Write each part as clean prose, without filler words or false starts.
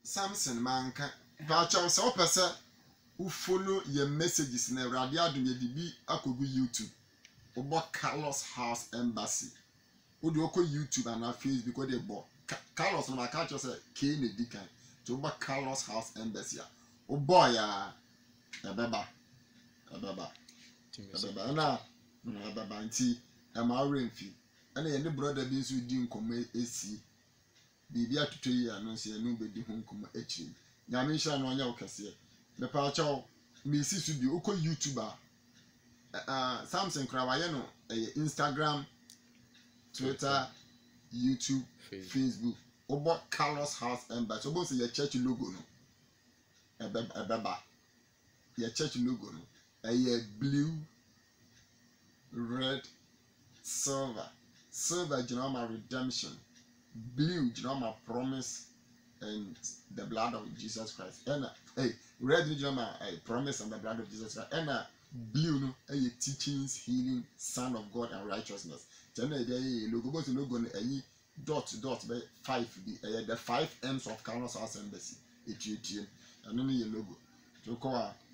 Samson manka ba chaw se opese u follow your messages na Awurade adom ye bi akogu YouTube obo Carlos House Embassy odi oko YouTube and Facebook odi bo Carlos na ka cho se K na dikan to obo Carlos House Embassy obo ya ebeba na nti ama renfi ana ye ne brother bi nso di nkomo esi bibi atutu yi anonse ya no bedi ho nkomo echi nyame nhira no anya okese me pa chaw me si su bi oko YouTuber Samson Krawaye no Instagram, Twitter, YouTube, Facebook obo Carlos House Embassy obo se your church logo no ebeba your church logo no blue, red, silver my redemption, blue my promise and the blood of Jesus Christ, and red my promise and the blood of Jesus Christ, and blue no teachings, healing, son of God and righteousness. Then logo both logo no dot by 5 the 5 M's of Carlos House Embassy and then your logo. So ko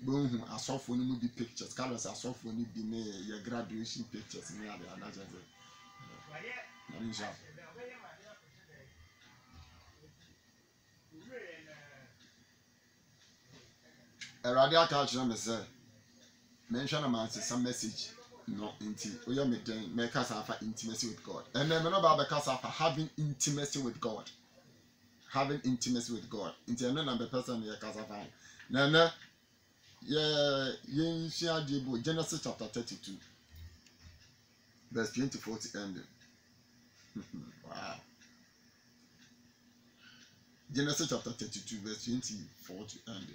bohu asofo no mu di pictures Carlos asofo ni di me your graduation pictures me ade anaje Erade aka chiro me say mention am some message no inti oya me den me kasa afa intimacy with God and then me no ba be kasa afa having intimacy with God inti eno na be person me kasa afa na yen share the book Genesis chapter 32 verse 24 to end. Wow. Genesis chapter 32 verse 24 to end.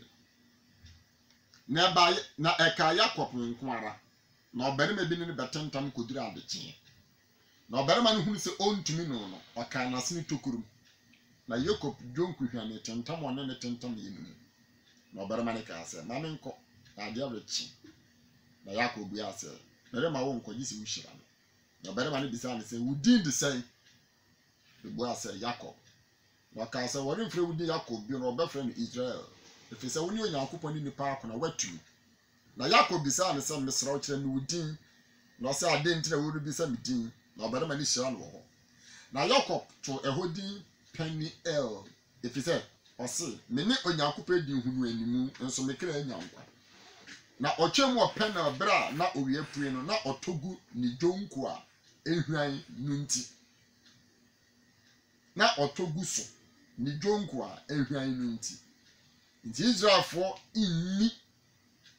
Na eka Yakob nkwara na obarima bi ne betentam kodura adeche na obarima no hunu se ontumi no oka na sene tokurum na Yakob dwonku hwane tentam one ne tentam yenu na obarima ne ka ase ma menko ade awechi na Yakob ya ase na ma wo nkoji se wuhira na obarima ne bisa ne se wudin de sai ebu ase Yakob wa ka ase wori mfre wudi Yakob bi no obefre no Israel efese woni onyankopon ni nipa akona watu na Yakob bisa ne se mesra o kire no wudin na ose ade ntira wori bisa midin na obarima ne hira no ho na Yakob to ehodin Peniel efese ose me ne onyankopon di hunu animu nso me kra anyankwa na otwem wo Peniel bra na owie pue no na otogu ni jonku a ehwan nunti na otogu so ni jonku a ehwan nunti nti Israel for inni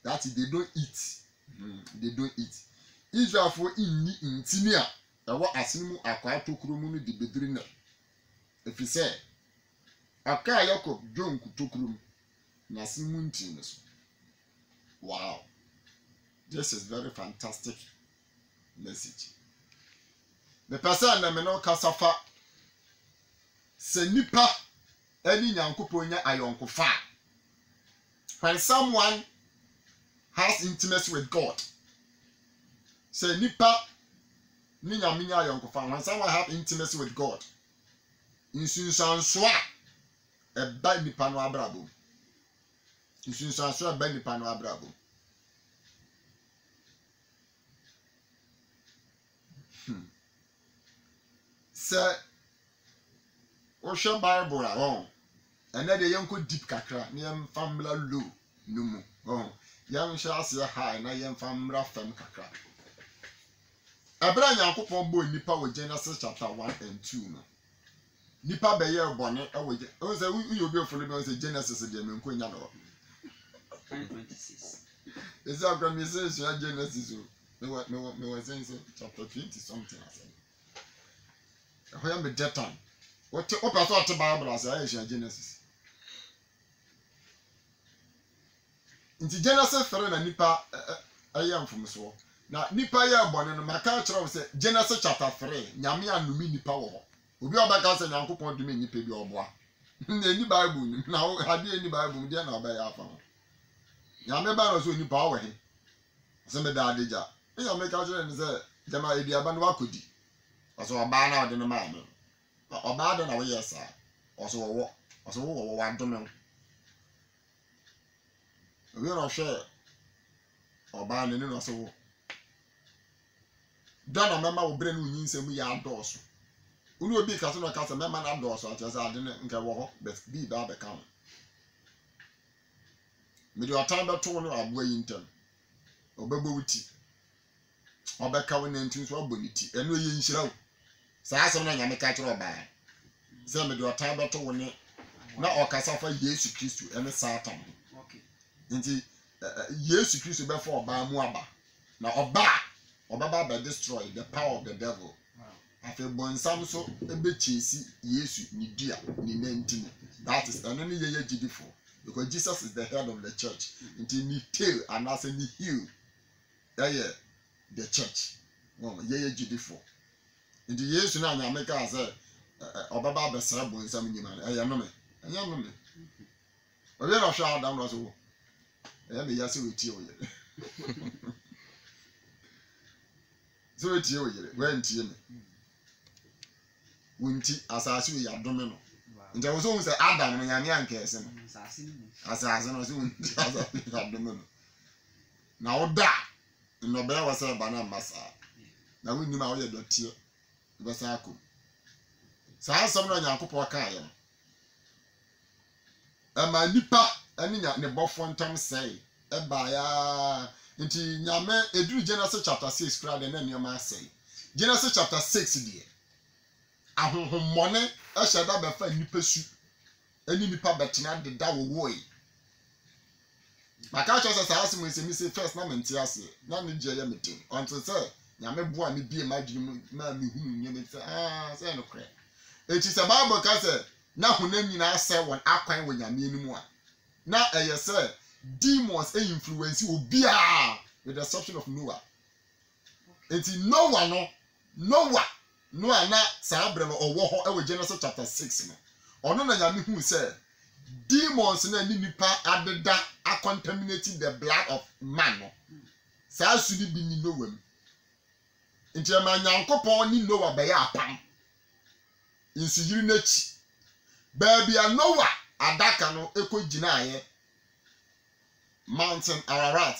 that is they don't eat Israel for inni ntini a ewo asenimu akwa tokuro mu no di bediri na efise aka Yakob jonku tokuro mu na asenimu ntini so. Wow, this is very fantastic message. The person na me no kasafa se nipa ani nyankopon nya ayonkofa. When someone has intimacy with God, se nipa ni nyame nya ayonkofa. When someone have intimacy with God, insunsanso a eba nipa no abrabo. Insunsanso eba nipa no abrabo. Se Osha Bible a and then the young deep kakra, near family low, no more. Young shall see high, na young family fam kakra. Abraham Yankopon boy nipa with Genesis chapter 1 and 2. Nipa be year bonnet, I was a you be for the Genesis of the Menquina. 26. Is that from Genesis? No, chapter 20 something. I said, I am a dead time. What I thought the Bible as I Genesis. Into Genesis for a nipa I am from so. Now nipa ya born in my culture say Genesis chapter 3. Nyame anumi nipa wo. Obi obaka say Nyankopon dumi nipa bi oboa. Any Bible now had any Bible dey na obaya afa. Nyame ba no so nipa wo he. So me da adeja. E make culture and say jama edi aba no akodi. So oba na ode no ma me. Oba do na we yes also wo ɔsɛ wo adome obi na ɔhwɛ ɔbaa ne no ɔsɛ wo dɔna mɛma wo brɛ no nyi nsɛm yɛ adɔɔso unu obi ka so no ka sɛ mɛma na adɔɔso akyɛ sɛ ade ne nka wɔ hɔ but bi ba bɛka ho mede ɔtan bɛto no aboa yi ntam ɔbɛbɔ wo ti ɔbɛka wo nanti nso abɔ ne ti ɛno yɛ nhyira wo saa asɛm na nyame ka kyerɛ ɔbaa sɛ mede ɔtan bɛto wo ne na ɔkasa fa Yesu Kristo ɛne Satan nti Yesu Kristo bɛfa ɔbaa mu aba na ɔbaa ɔbɛba bɛ destroy the power of the devil afei bɔnsam so ɛbɛkyesi Yesu ne dua ne nantini that is ɛno ne yɛyɛ gyidifo because Jesus is the head of the church nti ne tail anaasɛ ne heel ɛyɛ the church yɛyɛ gyidifo nti Yesu na nyame ka sɛ ɔbɛba bɛsra bɔnsam nyima ɛyɛ nome ɛyɛ nome ɔbɛ na ɔhwɛ Adam no so wo ɛyɛ me yɛ sɛ wetie wo yɛ so wetie wo yɛ wantie me wunti asase we yadome no nti wo so hu sɛ Adam no nyame ankɛse no asase no so wunti asase yadome no na woda no bɛ wɔ sɛ ba na masa na wunnim a wo yɛ dɔtie bɛsa akɔ saa asɛm no Nyankopɔn ka yɛ no ɛma nipa ɛne ne bɔfo ntam sɛe ɛba ya nti nyame eduru Genesis chapter 6 kra de na nneɛma asɛe Genesis chapter 6 deɛ ahohommɔne ɛhyɛ da bɛfa nipa su ɛne nipa bɛtena deda wowoe maka kyerɛ sɛ saa asɛm nsɛmi sɛ first na mente ase na ne gye yɛ meten ɔnte sɛ nyame boa me bie madwene mu na mehunu nyame sɛ sɛ no korɛ eti sɛ Bible ka sɛ na honam nyinaa sɛ wɔn akwan wɔ nyame anim a na ɛyɛ sɛ demons influence obiara with the exception of Noah eti Noah na saa brɛ no ɔwɔ hɔ ɛwɔ Genesis chapter 6 no ɔno na nyame hu sɛ demons na ni nipa adeda contaminating the blood of man no saa su ni bi ni Noah mu nti ɛma Nyankopɔn ni Noah bɛyɛ apam nsuyiri n'akyi baabi a Noah adaka no ekɔgyina ayɛ mountain Ararat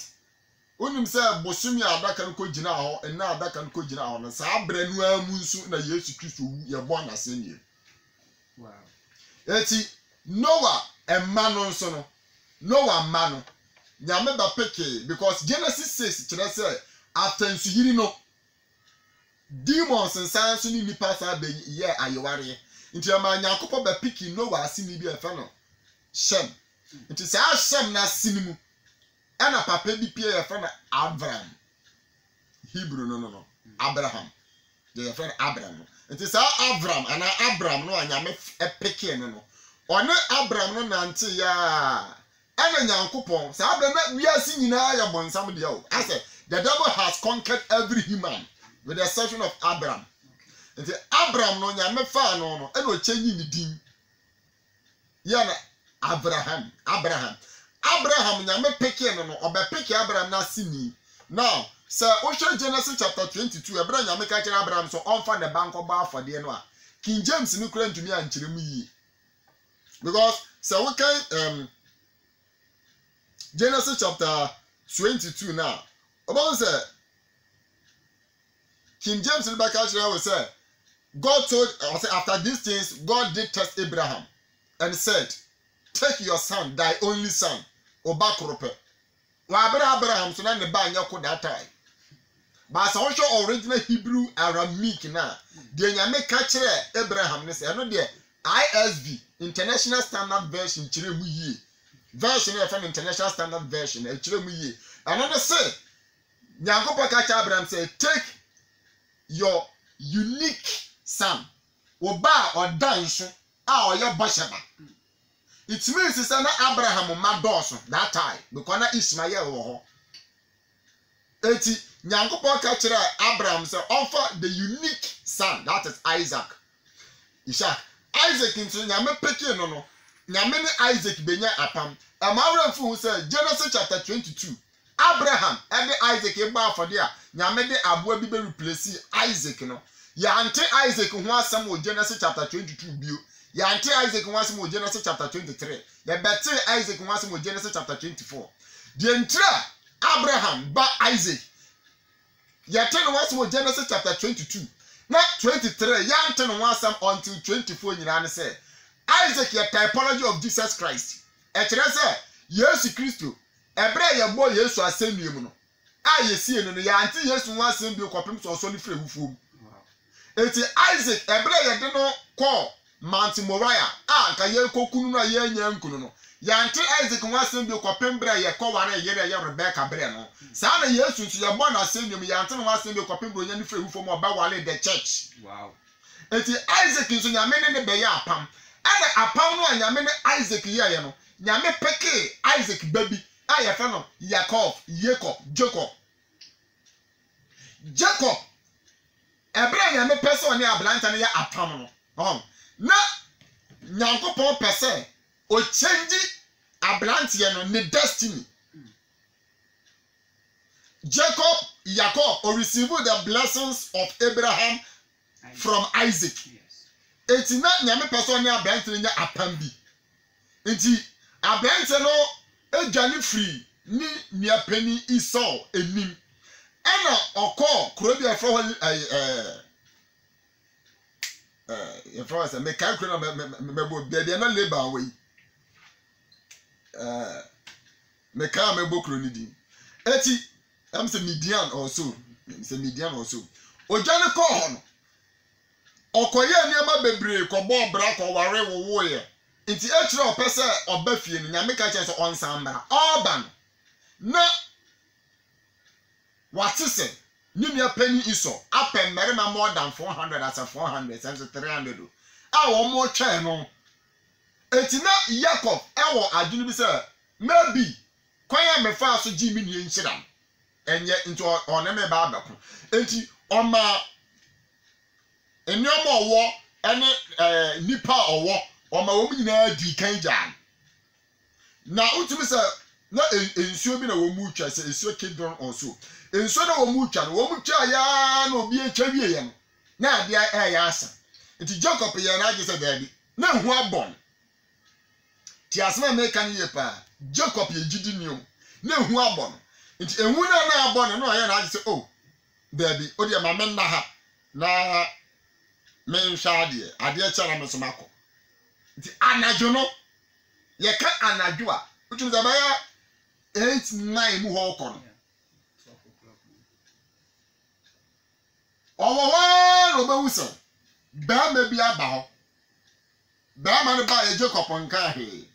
onim sɛ bosumi adaka no kɔgyina hɔ ɛna adaka no kɔgyina hɔ no saa brɛ no amu nso na Yesu Kristo wu yɛbɔ n'asɛnniɛ wow eti Noah ɛma no nso no Noah ma no nyame ba peke because Genesis 6 kyerɛ sɛ after nsuyiri no demons nsan so ni nipa saa bɛ yɛ ayeware nti ama Nyankopɔn ba piki Noah asini bi ɛfa no Shem nti saa Shem na asini mu ɛna papa bi pie yɛfa no Abraham Hebrew no Abraham de yɛfa no Abraham nti saa Abraham no anyame epeke no ɔne Abraham no nante ya ɛna Nyankopɔn saa Abraham na wiase nyinaa yɛ bɔnsam de o asɛ the devil has conquered every human with the exception of Abraham nti Abraham no nyame fa no ɛna ɔkyenyi ne din yɛ na Abraham nyame peke no ɔbɛpeke Abraham na sini now sɛ wohwɛ Genesis chapter 22 ɛbra nyame ka kyerɛ Abraham so ɔmfa ne banko ba afɔde no a King James no kura ntumi ankyerɛ mu yie because sɛ wokan Genesis chapter 22 now about say King James no back kyerɛ we say God told after these things God did test Abraham and said take your son thy only son obakrope wa Abraham so na ne ba anya ko that time but so show original Hebrew Aramaic na de nyame ka kyerɛ Abraham ne say no de ISV International Standard Version kyerɛ mu yie version e fa International Standard Version e kyerɛ mu yie and no say Nyankopɔn ka kyerɛ Abraham say take your unique son oba odanso a oyɛ bɔhyɛba it means say na Abraham ma dɔɔso that time because na Ishmael wɔ hɔ eti Nyankopɔn ka kyerɛ Abraham say offer the unique son that is Isaac nso nyame peke no nyame ne Isaac benya apam amawra mfu say Genesis chapter 22 Abraham and Isaac egba afode a nyame de aboa bi be replace Isaac no ya ante Isaac ho asem o Genesis chapter 22 bio Yante Isaac wants more Genesis chapter 23. The better Isaac wants more Genesis chapter 24. The entra Abraham ba Isaac. Yate wants more Genesis chapter 22. Not 23. Yante wants some until 24 in say. Isaac your typology of Jesus Christ. Say, Yesu Christo. Ebre ya boy Yesu asemi mu no. A yesi enu no yante Yesu wan asemi okopem so so ni frɛ hufom. Eti Isaac ebre ya de no call Mount Moriah anka ye kokunu no ye nya nkunu no yante Isaac wan asemi okopem bre ye kɔware ye ya Rebecca bre no saa na Yesu nso ye bɔ na asemi mu yante no wan asemi okopem bre onya ni frɛ hufom oba wale the church. Wow. Eti Isaac nso nyame ne be ya apam ana apam no anyame ne Isaac ye no nyame peke Isaac baby aye fa no Jacob ebre nyame pese oni ablanta ne ya apam no na nyankopon pese o change ablante ye no ne destiny. Jacob or receive the blessings of Abraham from Isaac. Eti na nyame pese oni ablante ne ya apam bi enti ablante no ejani free ni niapani Esau enim ana okọ krobia fro efro se me kan kro na mebo bia na labor we me kan mebo kro ni din eti am se Midian also ojani ko ho no okoye niam bebre ko bo bra ko ware wo ye enti echire opese obafie ni nyame ka che so onsamba oban na what is it nimia penny Esau apen merima more than 400 as a 400 times 300 a wo mo twa no enti na Jacob ewo adwunu bi se maybe kwanya me fa so gi mi nie nhira enye nti one me ba abako enti oma enioma owo ene nipa owo oma wo nyina di kan jan na utumi se na ensuo bi na wo mu twa se ensuo kidron also ensuo na wo mu twa no wo mu twa ya na obi etwa wie ye no na ade ya asa nti Jacob ye na age se dabi na hu abon ti asema me kan ye pa Jacob ye gidi ni o na hu abon nti ehu na abon no ye na age se oh dabi o de ma me na ha na me nhwa ade cha na me so mako nti anajo no ye ka anajo a utumi za baya 8-9 mu ho kono owo ro be wusa ba me bi aba ho ba ma ne ba ye Jacob nka he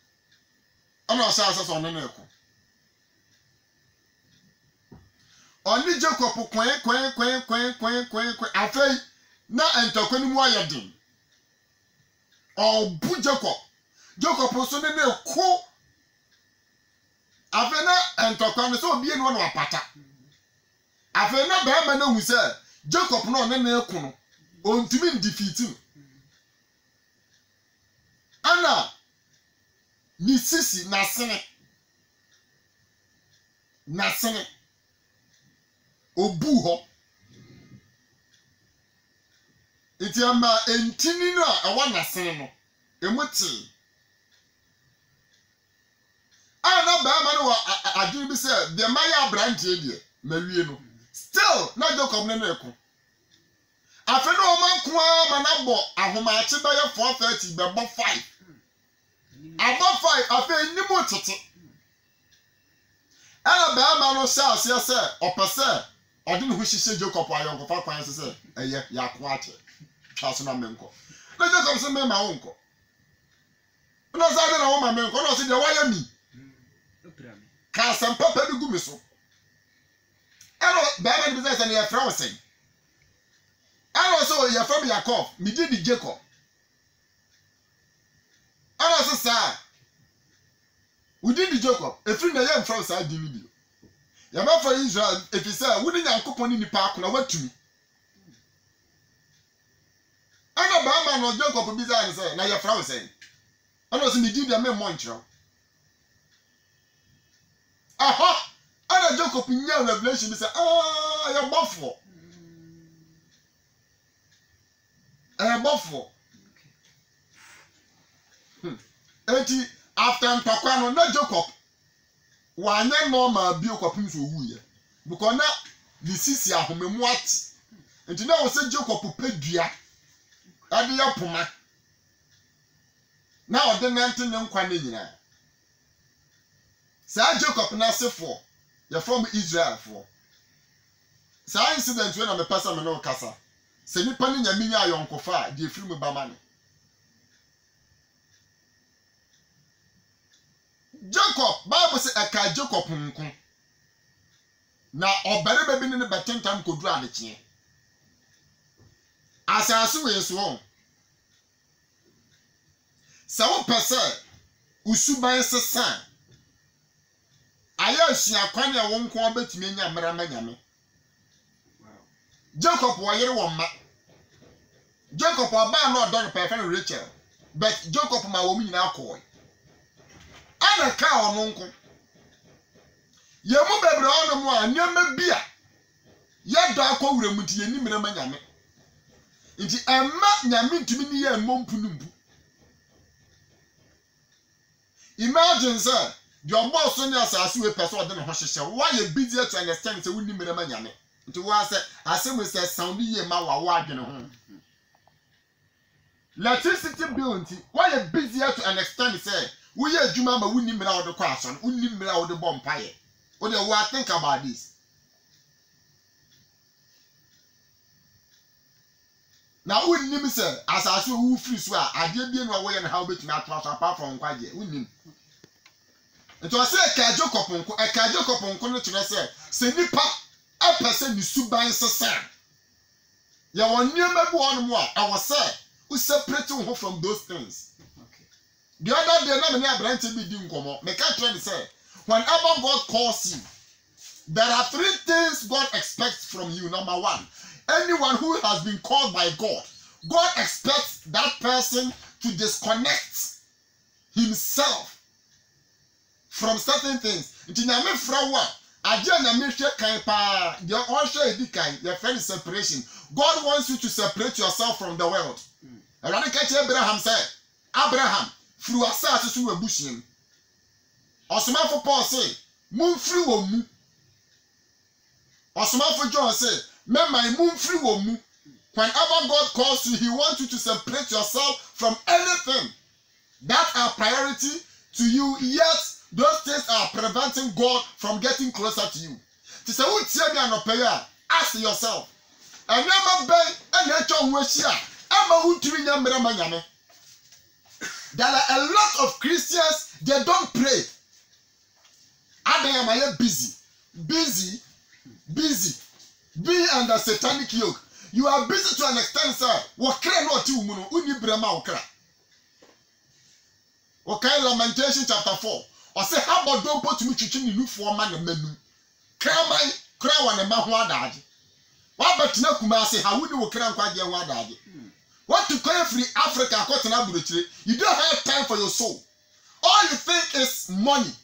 ona osa asa so ne ko oni Jacob kwen afei na entokwani mu ayedin obu Jacob so ne ko afena entokwani so obi enu na apata afena ba ma na hu se Jacob no ne ku no ontimi defeat ana ni sisi na sene obu ho iti ama entini no awa na sene no emuti ana ba ma no adwiri bi se de maya brantie de mawie no still na Jacob ne ko afena o man ko ma na bo ahomaache ba ye 430 be bo 5 abo 5 afa ni mo tete ana ba ma no sha ase se opese odi ne hu hihye Jacob ayon ko fa kwan se eye ya ko ache twaso na menko na Jacob se me ma wonko na za de na wo ma menko na se de waya mi ka sam papa bi gu mi so ero ba ma bi se na ye fra wosen ero so ye from Jacob mi di Jacob ero so sa we di Jacob efri na ye from sa di video ya ba for Israel efisa wo ni Yankopon ni nipa akona watumi ana ba ma no Jacob bi za ne se na ye fra wosen ero so mi di bia me mo nkyerɛ aha ana Jacob nya revelation bi say ya bofo enti after mpakwa no na Jacob wanya normal bi okopim so wuye because na the sisi ahomemu ati enti na wo se Jacob pedua ade ya poma na ode nante ne nkwa ne nyina sa Jacob na sefo ya from Israel for sa incident when na me pesa me no kasa se nipa ne nyame nya ayonkofa de efiri mu bama no Jacob Bible say eka Jacob nko na obere bebi ne betentam koduru adekye asase we so sa wo pese usuban sesa aya sua kwan ya wo nko obetime nya mra manyame Jacob wo yere wo ma Jacob aba no odon perfect Rachel but Jacob ma wo nyina akoy ana ka ono nko yemu bebre ono mu anyama bia ye do akowure mu ti yeni mra manyame nti emma nyame ntumi ni ye mmompu numbu imagine sir your boss on your asase we person ode no hwehye why you busy to understand say we ni mra manyame nti wa say asem we say sound ye ma wa adwene ho electricity bill nti why you busy to understand say we ye adwuma ma we ni mra ode kwa aso we ni mra ode bompaye o dey what think about this now we nim say asase we free so a ade bia no we ye na how betumi atwa apart from kwaje we nim nti o say ka Jacob nko no kire say se nipa apese ni suban sesa ya woniema bi won mo a I say we separate who from those things. Okay. The other day na me na branch bi di nkomo me ka try say whenever God calls you there are 3 things God expects from you. Number 1, anyone who has been called by God, God expects that person to disconnect himself from certain things. Nti na me fra wa aje na me hwe kan pa the onhwe edi kan your friend separation. God wants you to separate yourself from the world. Already catch Abraham said, Abraham through asase so wabushim. Osomafo Paul say, "Mun free wo mu." Osomafo John say, "Memai mun free wo mu." Whenever God calls you, he wants you to separate yourself from anything that are priority to you, yet those things are preventing God from getting closer to you. To say, "Who tell me anopeya?" Ask yourself. And never beg and nature weshia. There are a lot of Christians, they don't pray. They are busy, being under satanic yoke. You are busy to understand, sir. Okay, Lamentation chapter 4. Or say, how about don't put me to new for man and menu? Cry one and my dad. What but no kumasi, how would you cry quite your one dad? What to call free Africa, you don't have time for your soul. All you think is money.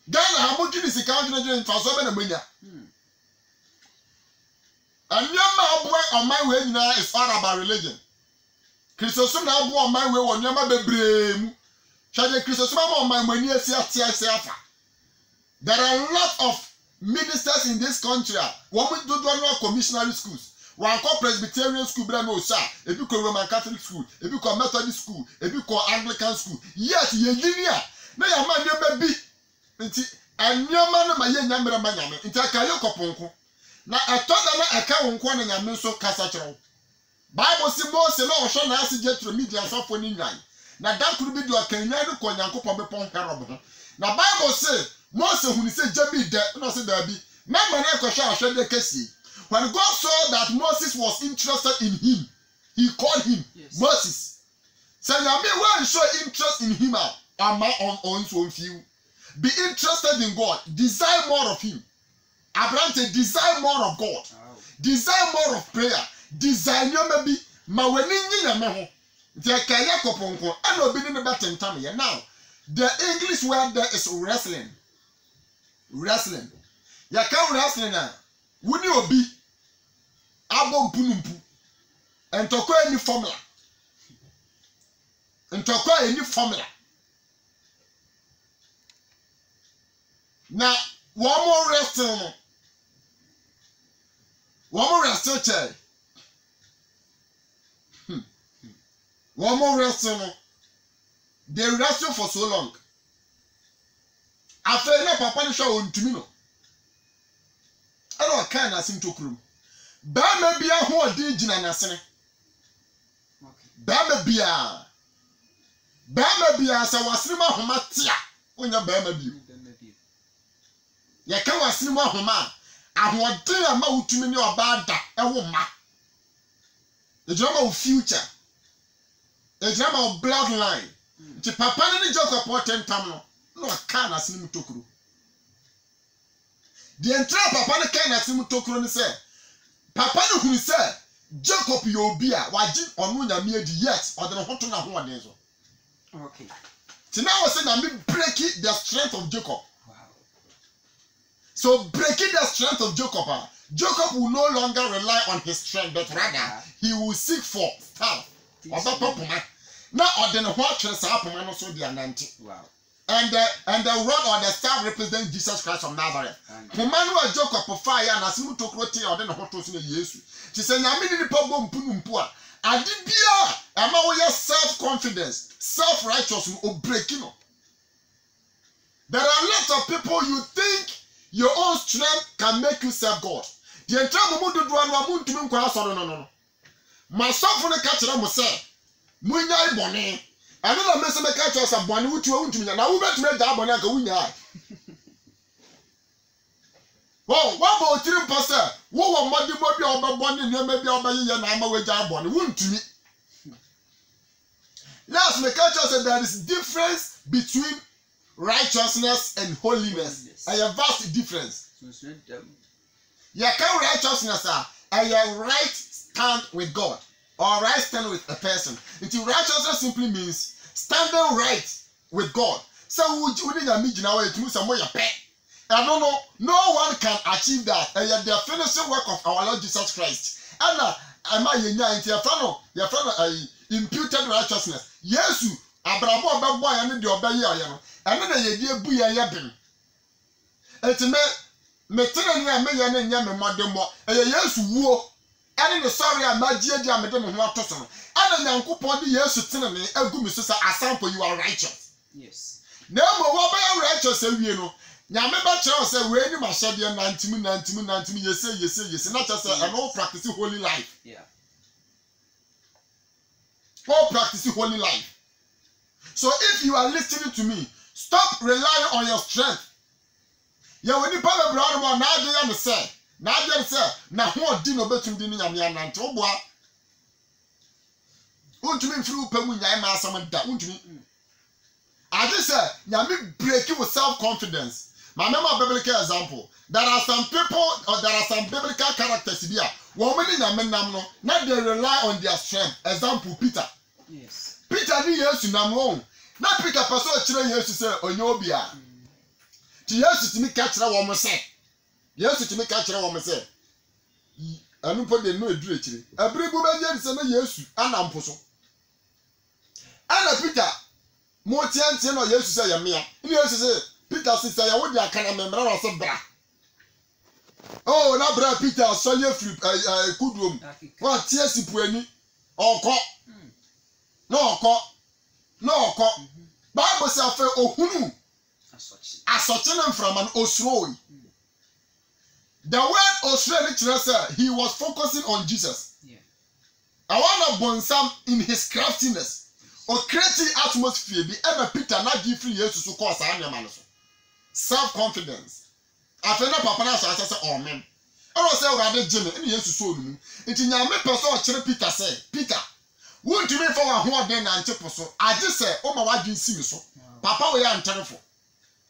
Ghana, how much is the country for 7 million? And your boy on my way now is all about religion. Christosum now on my way on your baby. Shall the Christosum on my money? There are a lot of ministers in this country. What we do not commissionary schools. One called Presbyterian school, but no, sir. If you call Roman Catholic school, if you call Methodist school, if you call Anglican school, yes, you're linear. Now, your man, your baby. And your man, my young man, into a kayokoponko. Now, I thought that I can't one and I mean so cassatro. Bible says, most of all, shall I suggest to media software in line. Now, that could be your Kenyan Konyanko Pomepon Parable. Now, Bible says, most of whom say, Jabby, no, say, Derby. Mamma, I shall the case. When God saw that Moses was interested in him, he called him Moses. Say, I mean, when show interest in him, am I on own view? Be interested in God. Desire more of him. Abraham said, desire more of God. Desire more of prayer. Desire maybe. Ma when you know, the kaya koponko, and no being about 10 times. Now, the English word there is wrestling. Wrestling. Ya can wrestling now. Would you be abom punumpu? And to call any formula. And to call any formula. na wɔn wrestle no wɔn wrestle kyɛ wɔn wrestle no they wrestle for so long afei na papa no hwɛ wɔntumi no ɛna ɔka n'ase ntokurom bɛrima bi ahoɔden gyina n'asene bɛrima biara sɛ wasene mu ahoma tea wonya bɛrima bio yɛka wasene mu ahoma a ahoɔden a ma wotumi ne ɔbaa da ɛwo ma ɛgyina ma wo future ɛgyina ma wo bloodline nti papa no ne Jacob ɔtentam no na ɔka n'asene mu tokuro deɛ ntra papa no ka n'asene mu tokuro ne sɛ papa no hunu sɛ Jacob yɛ obi a wagye ɔno nyame adi yes ɔde ne ho to n'ahoɔden so Okay. So now I say that me breaking the strength of Jacob. Wow. So breaking the strength of Jacob, Jacob will no longer rely on his strength, but rather he will seek for staff. Now ordinary what so the ananti. Wow. And the rod or the staff represents Jesus Christ of Nazareth. Kumanu Jacob fire and asimu tokroti ordinary hot to Yesu. She said, "Yamini ni pabo mpunumpua." Adibia, ama we self-confidence, self-righteousness, or breaking up. There are lots of people you think your own strength can make you serve God. The entire mumu do one wamun to me no. Myself on the catcher must say, Munya ibone. I don't know me catch us a bonny which you want to me. Now we bet me that bonnet go win. Well, what about 3%? What about the mobile or bonnie maybe over here and I'm away job bonnie? Wouldn't to me. Last me catch us there is difference between righteousness and holiness. A vast difference. You can righteousness a right stand with God or right stand with a person. Until righteousness simply means standing right with God. So would you need a meeting now to move some way your pet? I don't know. No one can achieve that. And yet the finishing work of our Lord Jesus Christ. And am I in your friend imputed righteousness? Yes, you. Abraham boy and the obey you. And then you dear buya yabin. And to me tell you, I may and yam modern more. And yes, woo. And in the sorry, I'm not dear madam and what to say. And then Uncle Pony, yes, to tell me, a good Mrs. Asampo, you are righteous. Yes. No more what righteous, you know. Now, remember, Charles said, "When you must have 90 minutes, you say, not just an all practicing holy life." Yeah. All practicing holy life. So, if you are listening to me, stop relying on your strength. Yeah, when you pay a brother, now they understand. Now they say, "Now what dinner between dinner and me and Antoba?" Won't you mean through Pemunya, my son, that won't you mean? I just said, "Yami breaking with self-confidence." My member biblical example. There are some people or there are some biblical characters here. Women in the not they rely on their strength. Example, Peter. Yes. Peter ni Yesu na wrong. Not Peter person chire Yesu say onyobia. Ti Yesu ti mi ka chire wo mo say. Yesu ti mi ka chire wo mo say. Anu po de no edure chire. Abribu be je say na Yesu anampo so. Ana Peter mo tiantie no Yesu say ya mea. Ni Yesu say Peter says, "I would have come and bra." Oh, now bra Peter, so you flip good room. What tears you puany? Or no, Bible says, "Oh, who as such from an Osroi." The word Osroi, he was focusing on Jesus. Yeah. I want to burn some in his craftiness or creating atmosphere. The ever Peter not give free Jesus to cause animal. Self-confidence. After na papa na so say oh men. I was say we dey Jimmy, any Yesu so nu. Nti nyame person o kire Peter say, "Peter, won't you me for wa ho den na ntepo so. Age say o ma wa dwen si mi so. Papa we ya nterefo.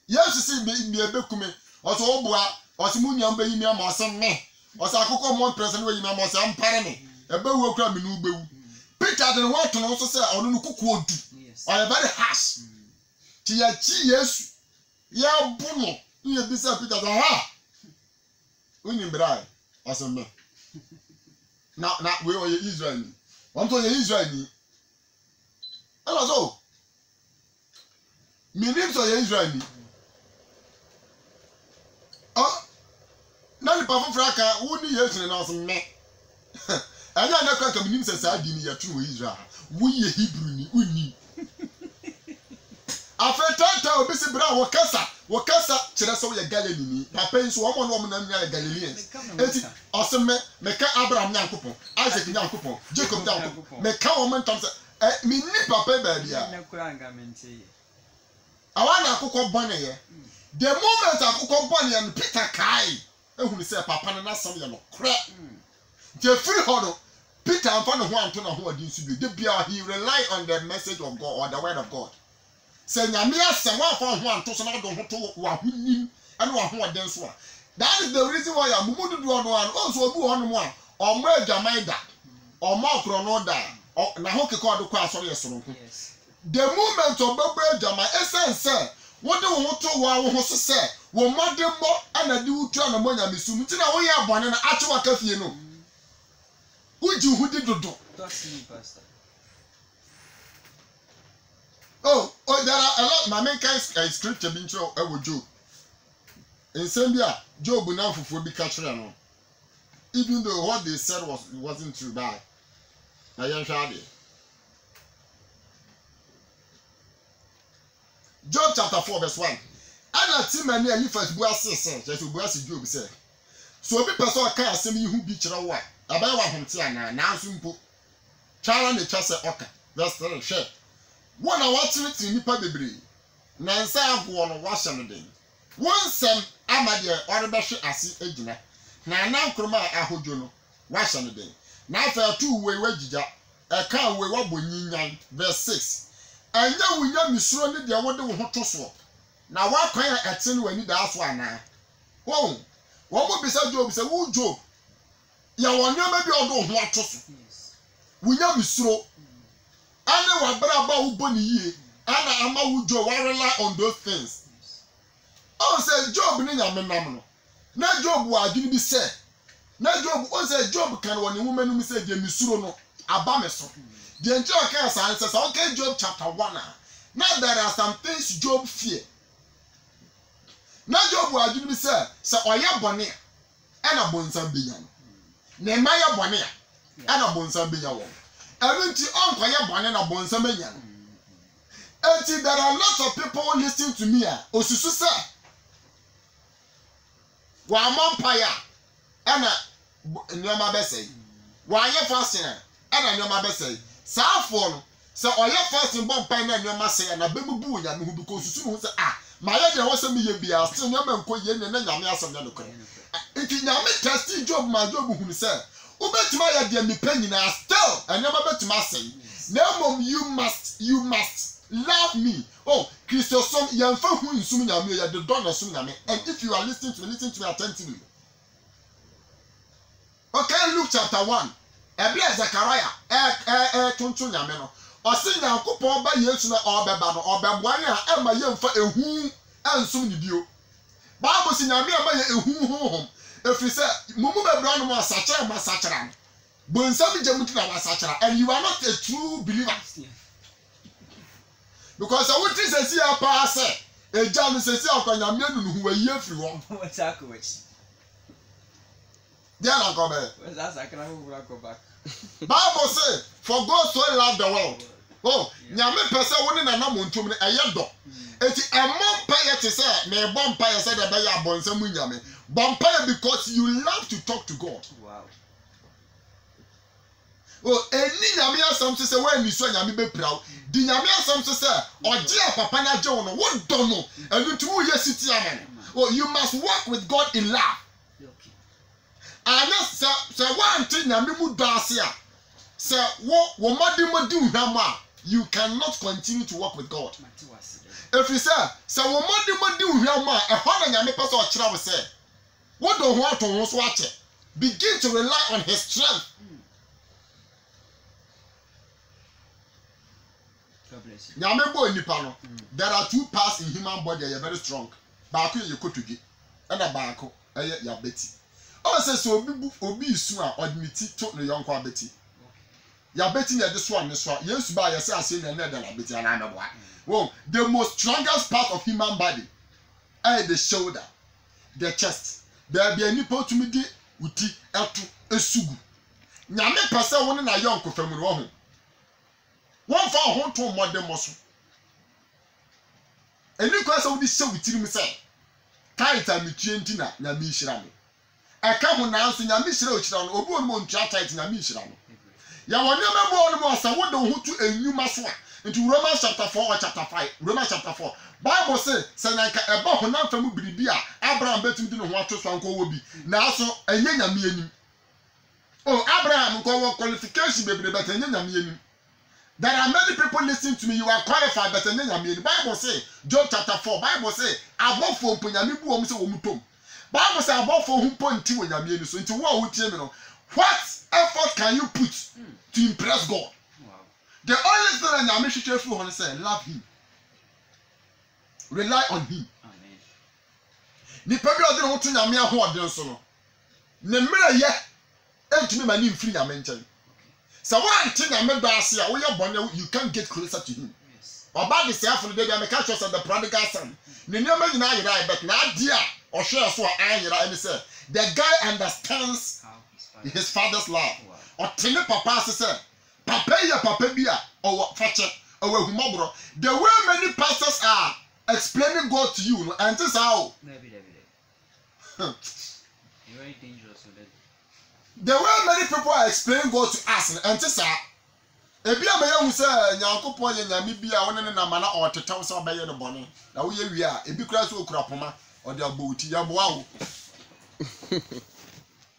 Yesu say me ebekume. O so obua, o se munya mba yi mi ama o se me. O se akoko mo person we yi mi ama o se ampare me. Ebe wu okura me nu gbewu. Peter den what no so say onu nu kuku odu. Yes. O very harsh. Ti ya chi Yesu. Ya buno. You be say Peter ha. Unim brai. Asem. Na we are Israel. Want to Israel ni. Hello so. Me name so Israel ni. nipa foforo aka wo ni Yesu na so me anya na kwa kam nim se sa di ni yatu wo Israel wo ye Hebrew ni uni afetata obi si bra wo kasa kire so ye Galilee ni papa nso wo mo no mo na nya Galileans eti oseme meka Abraham nyankopon Isaac nyankopon Jacob nyankopon meka wo mo ntam se mi ni papa ba bia na kura nga mente awana akokọ bone ye the moment akokọ bone ye Peter kai ehunu se papa na nasam ye no kra je free hodo Peter amfa no ho anto na ho adi nsu bi de bia he rely on the message of God or the word of God. Say nyame asem wa fa ho anto so na do ho to wa honim ene wa ho oden so a. That is the reason why amumudu do no an also obi ho no mo a omo adwaman da omo okro no da na ho kekọ do kwa asori yesoronko. The moment ogbegbe adwaman essence wo de wo to wo ho so se wo modemmo ana de wutu ana mo nyamesum ti na wo ye abone na ache waka fie no. Uji hudi dodo. That's me, Pastor. Oh, there are a lot. My main kind scripture being true. With Job. In Zambia, Job now for be catching no. Even though what they said wasn't true, bad. I am shabby. Job chapter 4 verse 1. And team and near you first boy says, just boy Job said. So be person can say me who be chira Aba wa homte ana na nso mpo twara ne twa se oka verse 3 hwe wona watriti nipa bebre na nsa ago no wa hye no den wonsem amade orebehwe ase agina na na nkroma ahodwo no wa hye no den na afa tu we wagija eka we wabonyinyan verse 6 anya wunya misuro ne de wode wo ho to so na wa kwan ete no wani da so ana wo mo bisa Job se wo Job ya wonye ma bi odo ho atoso wunya misuro ana wa bra ba wo boni yie ana ama wo Job wa rely on those things. Oh say Job ni nyame nam no na Job wa adini bi say na Job o say Job kan woni woman no say je misuro no aba me so the entire case answer say okay Job chapter 1 now there are some things Job fear na Job wa adini bi say oya bone ana bonsam benya ne maya bone ana bonsam benya wo everything onko ya bone na bonsam benya until there are lots of people listening to me osusu say wa mampaya ana nyoma besai wa ye fasting ana nyoma besai saafo no se oye fasting bon pan na nyoma say na bebubu nya me hu because osusu no say ma ye de wo say me ye bia still nyoma nko ye ne na nyame asem na lokore iti nyame testi Job ma Job hu say ubetima ya de me pan nyina still anyoma betima say na mom you must love me. Oh, Christosom yamfa hu nsum nyame ya de don nsum nyame. And if you are listening to me attentively. Okay, Luke chapter 1. Ebia Zechariah tuntun nyame no. Osi Nyankopon ba Yesu na obeba no obeboa ne a ema yemfa ehu nsum ni bio. Bible si nyame ema ye ehu honhom. Efri se mumu bebra no asachera masachera. Bonsam jemuti na masachera, and you are not a true believer. Because I want to say apa say eja no say akwanya me nu hu ayi afiri ho What's that which? There na go be. What's that sakra who go back? Bible say for God so loved the world. Oh, nyame pese woni na na montum ne eye do. Eti emompa ye te say me bompa ye say de be ya bonsam nyame. Bompa because you love to talk to God. Wow. Oh, eni nyame asam say when ni so nyame be praw. Di nyame asam say oje papa na je wono wo do no. Enu tu wo ye siti amen. Oh, you must walk with God in love. Okay. Anas say one thing nyame mu do ase a. Say wo madi unhama, you cannot continue to walk with God. If you say wo madi unhama, e ho na nyame pese o kira wo say wo do ho ato ho so ache. Begin to rely on his strength. Nyame bo nipa no. There are two parts in human body are very strong. Baako ye kotogi, and a baako eye ya beti. O say so obi isu a odmiti to no yonko abeti. Ya beti na this one so Yesu ba ya say ase na na da beti ana na boa. Whoa, the most strongest part of human body are the shoulder, the chest, baabi anipa otumi di uti eto esugu nyame pese wo ne na yonko famu no ho won fa ho to modde moso eni kwa se wo di hye wutirim se kaita mitue ntina nyame hira no eka ho na nso nyame hira o hira no obi onmo ntua tight nyame hira no ya woni mebo onmo osa wo de ho to enwuma so a into Romans chapter 4 or chapter 5 Romans chapter 4 Bible say na nka eba ho na famu biribi a Abraham betum di no ho ato so anko wo bi na so enye nyame anim. Oh, Abraham got qualification, baby, but there are many people listening to me. You are qualified, but the Bible say, Job chapter 4, Bible say, above for Punyami Boom, so Mutum. Bible say, above for whom point to Yami, so into what effort can you put to impress God? Wow. The only thing that Yami should do is say, love Him, rely on Him. Amen. The people that want to Yami who are doing so. Nemira ye. Entumi mani mfiri nyame nkyɛn so one thing na me do ase a wo ye bone you can get closer to him. Yes. Oba de self no dey am catch us the prodigal son ne nyama nyina ayira but na ade a ɔhwɛ so a ayira any say the guy understands his father's love. Wow. Ɔtene papa ase say papa ya papa bi a ɔwɔ fache ɔwɔ humabro the way many pastors are explaining God to you no and this how maybe very dangerous with it. The way many people are explaining God to us and this are ebi amaye hu say nyankopon ye nyame bi a wonene na mana otetew say obaye no bone na wo ye wi a ebi kura so okura poma ode abouti ya boa wo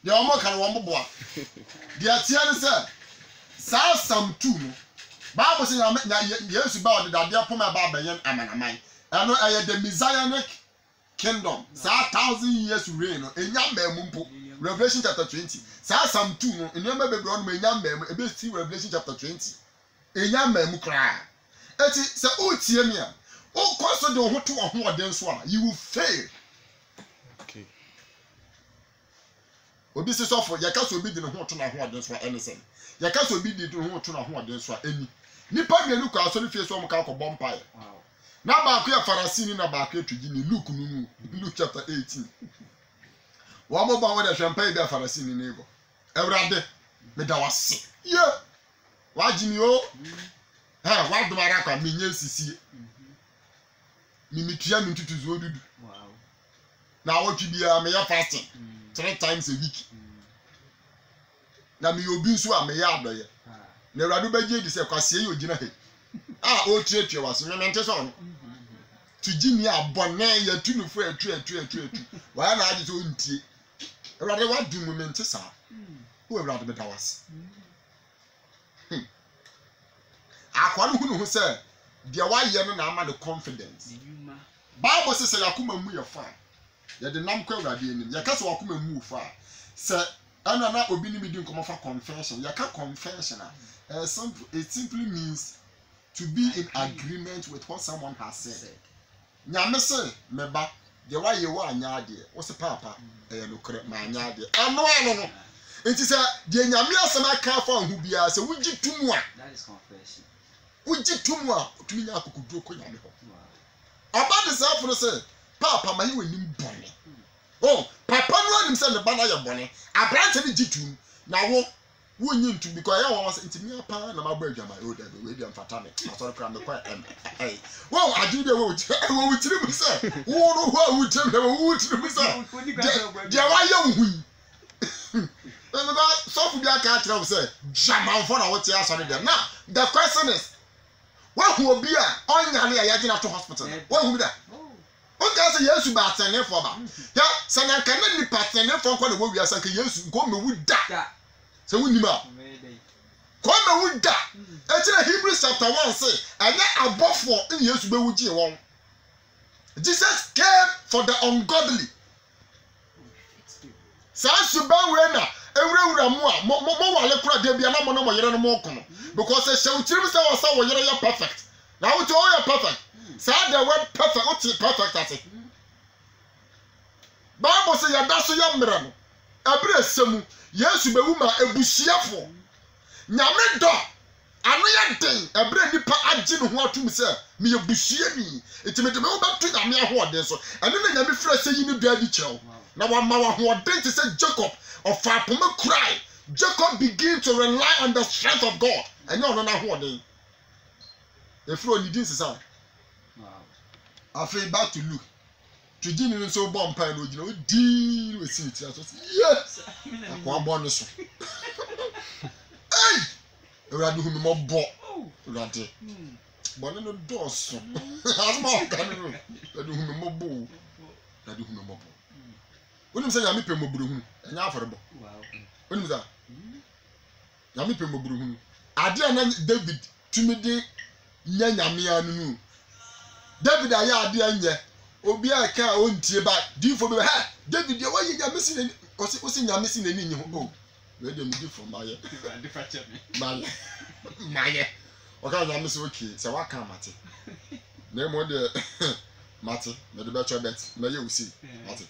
de omo kan wo mboa de atia ne say sa sam 2 no Bible say Yesu ba ode dade poma ba abayen amanaman eno aye the messianic kingdom sa 1000 years reign no enya mamumpo Revelation chapter 20 sa Psalm 2 no enema bebre on enya mamu ebe si Revelation chapter 20 enya mamu kra eti se o tie me a o koso de ho to ho oden so a you will fail. Okay. Obi se so for yaka so obi de ho to na ho oden so a anything yaka so obi de ho to na ho oden so a eni nipa mienu kwa so ne fie so mo ka ko bompae. Wow. Na ba ko ya Farisi ni na ba ko etudi ni Luke nunu Luke chapter 18 wa mo ba wo de champagne bi Farisi ni nego Ewrade me da wase ye wa jimi o ha wa do mara kwa me nya sisi ni mitua mi tutuzu odudu. Wow. Na wo twi bia me ya fasting 3 times a week na me obi nso a me ya adoye na Ewrade ba je di se kwasie ye ogina he o tietie wase me mente so no tujini abone ya tunufo atu wa na age so ntie Ewrade wa du moment sa wo Ewrade be dawas akwa no hunu ho say de wa ye no na ama the confidence Bible says yakoma mu ye fa ye de nam kwa Ewrade enim ye ka so wakoma mu fa say ana na obi ni bi nkomo fa confession ye ka confession it simply means to be in agreement with what someone has said. Nyame se meba de wa ye wa anya ade wo se papa no kre ma anya ade no enti se de nyame asema ka fa hu bia se wugi tumu a that is confession wugi tumu a tumi nya akokuduro ko nyame ho aba de sa fo se papa ma ye wanim bone oh papa no anim se ne ba na ye bone abrante ni gitum na wo wonyi ntu because ya won enti mi apa na magba adwama o da we dia mfata me asori kra me kwa wo adi de wo wutiri mu se wo no ho a wutiri me wo wutiri mu se dia wa ye hu and about so fu bia ka tell say jaman for na wo ti asori dem now the question is what who obi a onyane ya gina to hospital what who da o ka say Yesu ba atene for ba ya say na kan ni patene for kwa na wo wi asa ka Yesu ko me wu da so we nima come we da e Hebrews chapter 1 say anya abofo in Yesu be wuji won Jesus came for the ungodly sa suban we na ewurawura mu a mo wale kura de bia na mo no mo yere no mo kono because e shewtiri say wasa wo yere ya perfect na wo to ya perfect sa the word perfect what is perfect ase Bible say ya da so ya mra no abre semu Yesu be wuma ebusiafo nyame do ano ya den ebre nipa agye no ho atum se me ye busuani etimede me wo batu nyame ahoɔden so ɛno na nyame frɛ sɛ yi ne dua di kyerɛw na wa ma wa ahoɔden te sɛ Jacob of apoma cry Jacob begin to rely on the strength of God ɛnyɛ ɔno na ahoɔden efro ni din sisa afei back to Luke Tujini nso bɔ mpa no gyina odi we si tira so yes akwa bɔ no so ei ewurade hu me mɔbɔ ewurade bɔ no dɔɔso asma ɔka no ewurade hu me mɔbɔ ewurade hu me mɔbɔ onim sɛ nyame pɛ mɔburu hu ɛnya afɔre bɔ onim sɛ nyame pɛ mɔburu hu ade na David tumide nya nyame anu David ayɛ ade anya obi aka ontie ba difo be ha David ye waye nyame si nani osi nyame si nani nyi ho we dey me difo maye maye oka nyame si okay se waka mate na mo de mate na de becho bet na ye usi mate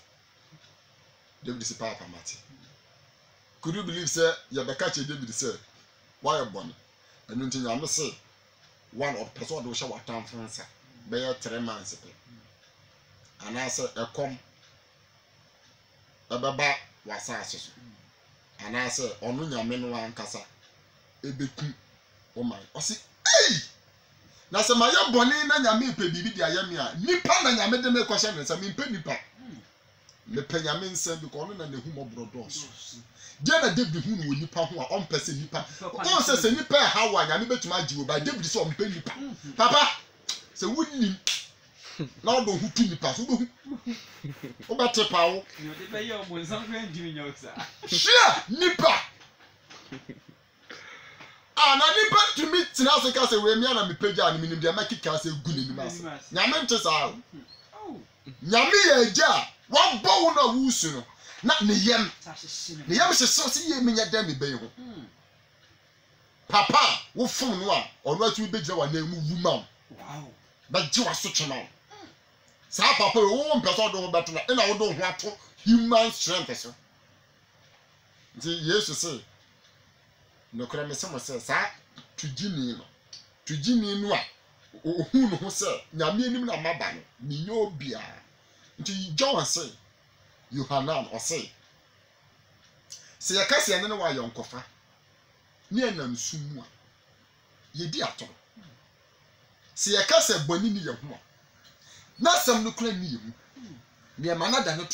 David si papa mate could you believe say ye be catch David say why born enu nti nyame say one of person do sha watam fansa be 3 months pe anase ekom ebeba wasase so anase onu nyame no ankasa ebeku o man osi ei na se maye boni na nyame pe bibi dia yame a nipa na nyame de me kwahye ne se me pe nipa me pe nyame nsa bi ko onu na nehu mobrodos je na David hu no nipa ho a on pese nipa on se nipa ha wa nyame betuma ajiwo ba David se on pe nipa papa se wunni na odo hu tu nipa so do hu o ba te pawo you dey pay your money something do you sir share nipa na nipa to me tina so ka se we mi na me pagya na minim dia makika se gu ni mas nyame nte sa nyame ye agya wa bo na wusu no na ne yem se so se ye menya da me be ho papa wo fun no a ono atu be gira wa na mu wu ma wow ba ji wa so twema sa papa wo mpeso do ho beto na ina wo do ho ato human strength so nti Yesu se no kra me se mo se sa tujini no a ohun no ho se nyame anim na maba no ni nyo bia nti John se Yohanan o se yakase ene no wa yonkofa ni enam sumu a yedi ato se yakase boni ni ye ho na sam no kra ni ye mu me ma na da no